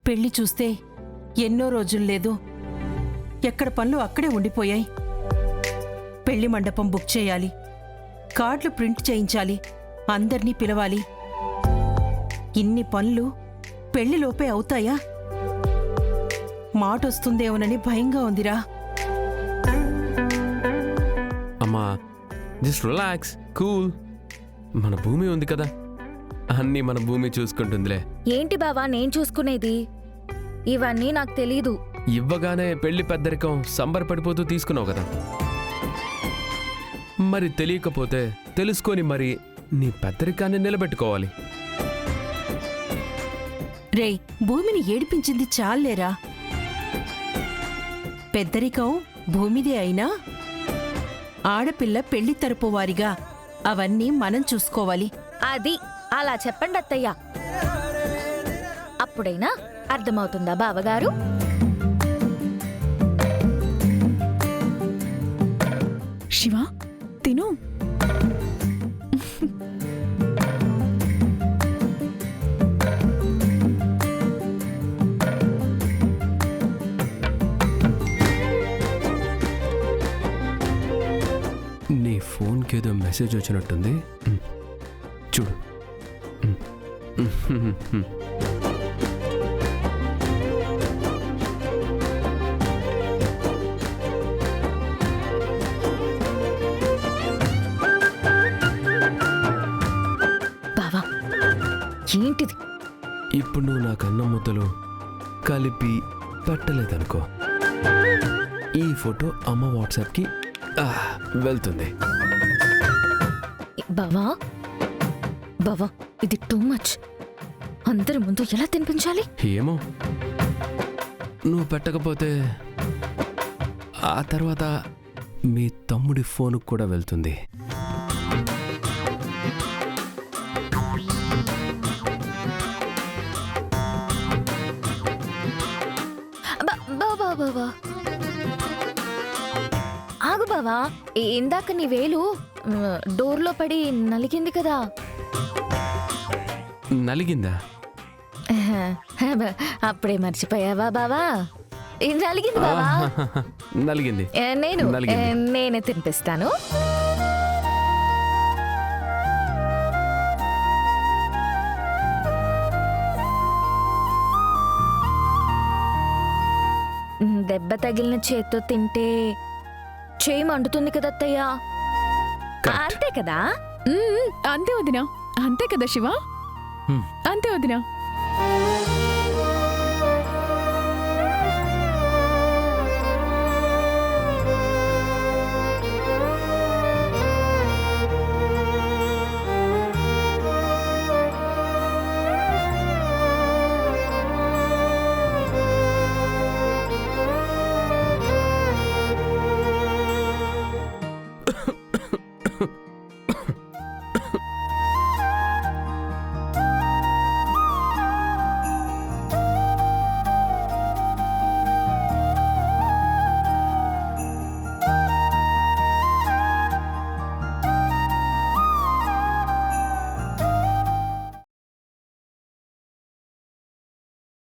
పెళ్లి చూస్తే ఎన్నో రోజులు లేదు. ఎక్కడ పనులు అక్కడే ఉండిపోయాయి. పెళ్లి మండపం బుక్ చేయాలి, కార్డులు ప్రింట్ చేయించాలి, అందర్నీ పిలవాలి. ఇన్ని పనులు పెళ్లిలోపే అవుతాయా? మాటొస్తుందేమోనని భయంగా ఉందిరా. అమ్మా, జస్ట్ రిలాక్స్, కూల్. మన భూమి ఉంది కదా, అన్నీ మన భూమి చూసుకుంటుందిలే. ఏంటి బావా నేను చూసుకునేది? ఇవన్నీ నాకు తెలీదు. ఇవ్వగానే పెళ్లి పెద్దరికం సంబరపడిపోతూ తీసుకున్నావు కదా, మరి తెలియకపోతే తెలుసుకొని మరి నీ పెద్దరికాన్ని నిలబెట్టుకోవాలి. రేయ్, భూమిని ఏడిపించింది చాలేరా. పెద్దరికం భూమిదే అయినా ఆడపిల్ల పెళ్లి తరపు వారిగా అవన్నీ మనం చూసుకోవాలి. అది అలా చెప్పండి అత్తయ్య, అప్పుడైనా అర్థమవుతుందా బావగారు? శివ, తిను. నీ ఫోన్కి ఏదో మెసేజ్ వచ్చినట్టుంది, చూడు. బావా ఏంటిది? ఇప్పుడు నువ్వు నాకు అన్నం ముద్దలు కలిపి పెట్టలేదనుకో, ఈ ఫోటో అమ్మ వాట్సాప్కి వెళ్తుంది. బావా బావా, ఇది టూ మచ్. అందరి ముందు ఎలా తినిపించాలి? ఏమో, నువ్వు పెట్టకపోతే ఆ తర్వాత మీ తమ్ముడి ఫోన్కు కూడా వెళ్తుంది. బావా ఆగు బావా, ఇందాక నీ వేలు డోర్లో పడి నలిగింది కదా. నలిగిందా? అప్పుడే మర్చిపోయావా బావా? నలిగింది బావా. నలిగింది. నేనే తినిపిస్తాను. దెబ్బ తగిలిన చేత్తో తింటే చేయి మండుతుంది కదా అత్తయ్య. అంతే కదా? అంతే వదినా, అంతే కదా శివ, అంతే వదినా.